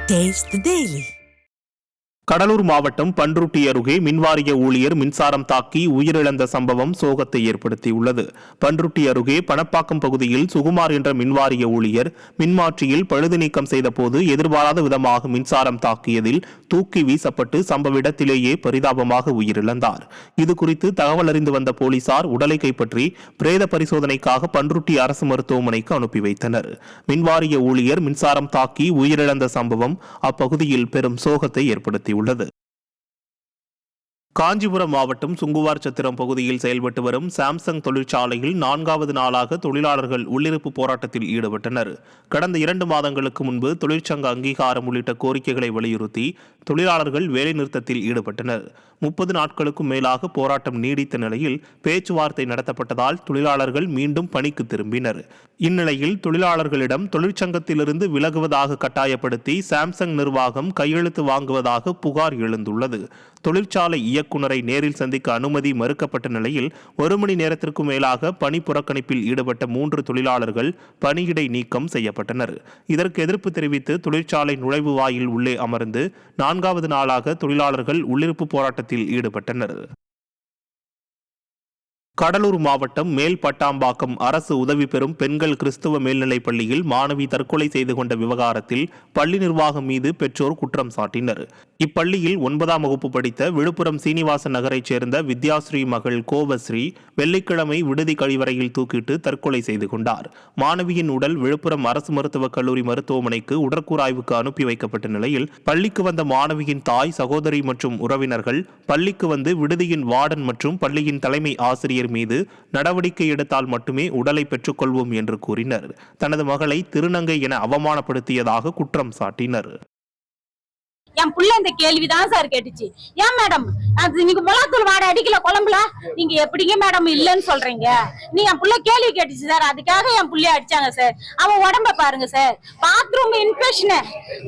Taste the Daily. Cuddalore மாவட்டம் பன்ருட்டி அருகே மின்வாரிய ஊழியர் மின்சாரம் தாக்கி உயிரிழந்த சம்பவம் சோகத்தை ஏற்படுத்தியுள்ளது. பன்ருட்டி அருகே பணப்பாக்கம் பகுதியில் சுகுமார் என்ற மின்வாரிய ஊழியர் மின்மாற்றியில் பழுது நீக்கம் செய்தபோது எதிர்பாராத விதமாக மின்சாரம் தாக்கியதில் தூக்கி வீசப்பட்டு சம்பவ இடத்திலேயே பரிதாபமாக உயிரிழந்தார். இதுகுறித்து தகவல் அறிந்து வந்த போலீசார் உடலை கைப்பற்றி பிரேத பரிசோதனைக்காக பன்ருட்டி அரசு மருத்துவமனைக்கு அனுப்பி வைத்தனர். மின்வாரிய ஊழியர் மின்சாரம் தாக்கி உயிரிழந்த சம்பவம் அப்பகுதியில் பெரும் சோகத்தை ஏற்படுத்தியுள்ளது. காஞ்சிபுரம் மாவட்டம் சுங்குவார் சத்திரம் பகுதியில் செயல்பட்டு வரும் சாம்சங் தொழிற்சாலையில் 4வது நாளாக தொழிலாளர்கள் உள்ளிருப்பு போராட்டத்தில் ஈடுபட்டனர். கடந்த 2 மாதங்களுக்கு முன்பு தொழிற்சங்க அங்கீகாரம் உள்ளிட்ட கோரிக்கைகளை வலியுறுத்தி தொழிலாளர்கள் வேலைநிறுத்தத்தில் ஈடுபட்டனர். 30 நாட்களுக்கும் மேலாக போராட்டம் நீடித்த நிலையில் பேச்சுவார்த்தை நடத்தப்பட்டதால் தொழிலாளர்கள் மீண்டும் பணிக்கு திரும்பினர். இந்நிலையில் தொழிலாளர்களிடம் தொழிற்சங்கத்திலிருந்து விலகுவதாக கட்டாயப்படுத்தி சாம்சங் நிர்வாகம் கையெழுத்து வாங்குவதாக புகார் எழுந்துள்ளது. தொழிற்சாலை இயக்குநரை நேரில் சந்திக்க அனுமதி மறுக்கப்பட்ட நிலையில் 1 மணி நேரத்திற்கும் மேலாக பணி புறக்கணிப்பில் ஈடுபட்ட 3 தொழிலாளர்கள் பணியிடை நீக்கம் செய்யப்பட்டனர். இதற்கு எதிர்ப்பு தெரிவித்து தொழிற்சாலை நுழைவு வாயில் உள்ளே அமர்ந்து 4வது நாளாக தொழிலாளர்கள் உள்ளிருப்பு போராட்டத்தில் ஈடுபட்டனர். கடலூர் மாவட்டம் மேல் பட்டாம்பாக்கம் அரசு உதவி பெறும் பெண்கள் கிறிஸ்துவ மேல்நிலைப் பள்ளியில் மாணவி தற்கொலை செய்து கொண்ட விவகாரத்தில் பள்ளி நிர்வாகம் மீது பெற்றோர் குற்றம் சாட்டினர். இப்பள்ளியில் 9ஆம் வகுப்பு படித்த விழுப்புரம் சீனிவாசன் நகரைச் சேர்ந்த வித்யாஸ்ரீ மகள் கோவஸ்ரீ வெள்ளிக்கிழமை விடுதி கழிவறையில் தூக்கிட்டு தற்கொலை செய்து கொண்டார். மாணவியின் உடல் விழுப்புரம் அரசு மருத்துவக் கல்லூரி மருத்துவமனைக்கு உடற்கூறாய்வுக்கு அனுப்பி வைக்கப்பட்ட நிலையில் பள்ளிக்கு வந்த மாணவியின் தாய், சகோதரி மற்றும் உறவினர்கள் பள்ளிக்கு வந்து விடுதியின் வார்டன் மற்றும் பள்ளியின் தலைமை ஆசிரியர் மீது நடவடிக்கை எடுத்தால் மட்டுமே உடலை பெற்றுக் கொள்வோம் என்று கூறினர். தனது மகளை திருநங்கை என அவமானப்படுத்தியதாக குற்றம் சாட்டினர். என் புள்ள இந்த கேள்விதான் சார் கேட்டுச்சு. ஏன் மேடம் அது நீங்க மிளகாத்தூள் வாடை அடிக்கல குழம்புல, நீங்க எப்படிங்க மேடம் இல்லன்னு சொல்றீங்க? நீ என் புள்ள கேள்வி கேட்டுச்சு சார், அதுக்காக என் புள்ளைய அடிச்சாங்க சார். அவன் உடம்ப பாருங்க சார், பாத்ரூம் இன்ஃபெக்ஷன்,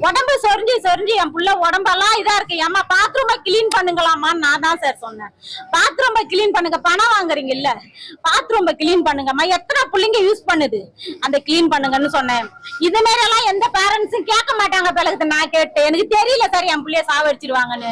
உடம்பு சொரிஞ்சு சொரிஞ்சு என் புள்ள உடம்பெல்லாம் இதா இருக்கு. ஏமா பாத்ரூமை கிளீன் பண்ணுங்களாமான்னு நான் தான் சார் சொன்னேன். பாத்ரூமை கிளீன் பண்ணுங்க, பணம் வாங்குறீங்க இல்ல, பாத்ரூமை கிளீன் பண்ணுங்கம்மா. எத்தனை புள்ளைங்க யூஸ் பண்ணுது, அந்த கிளீன் பண்ணுங்கன்னு சொன்னேன். இது மாதிரி எல்லாம் எந்த பேரண்ட்ஸும் கேட்க மாட்டாங்க. பிறகு நான் கேட்டேன், எனக்கு தெரியல சார் என் புள்ளைய சாவடிச்சிருவாங்கன்னு.